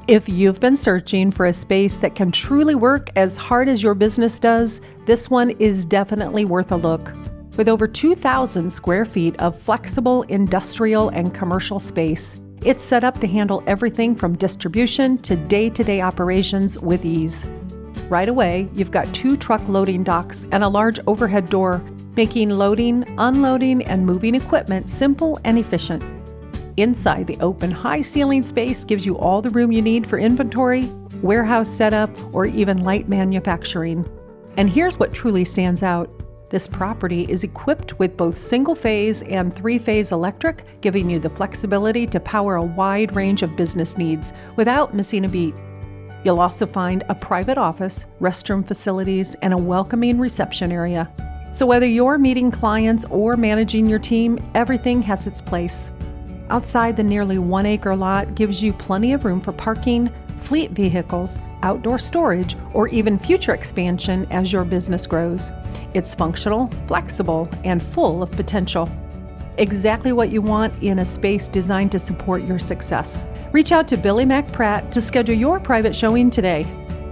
If you've been searching for a space that can truly work as hard as your business does, this one is definitely worth a look. With over 2,000 square feet of flexible industrial and commercial space, it's set up to handle everything from distribution to day-to-day operations with ease. Right away, you've got 2 truck loading docks and a large overhead door, making loading, unloading, and moving equipment simple and efficient. Inside, the open, high-ceiling space gives you all the room you need for inventory, warehouse setup, or even light manufacturing. And here's what truly stands out. This property is equipped with both single-phase and 3-phase electric, giving you the flexibility to power a wide range of business needs without missing a beat. You'll also find a private office, restroom facilities, and a welcoming reception area. So whether you're meeting clients or managing your team, everything has its place. Outside, the nearly 1-acre lot gives you plenty of room for parking, fleet vehicles, outdoor storage, or even future expansion as your business grows. It's functional, flexible, and full of potential. Exactly what you want in a space designed to support your success. Reach out to Billy Mac Pratt to schedule your private showing today.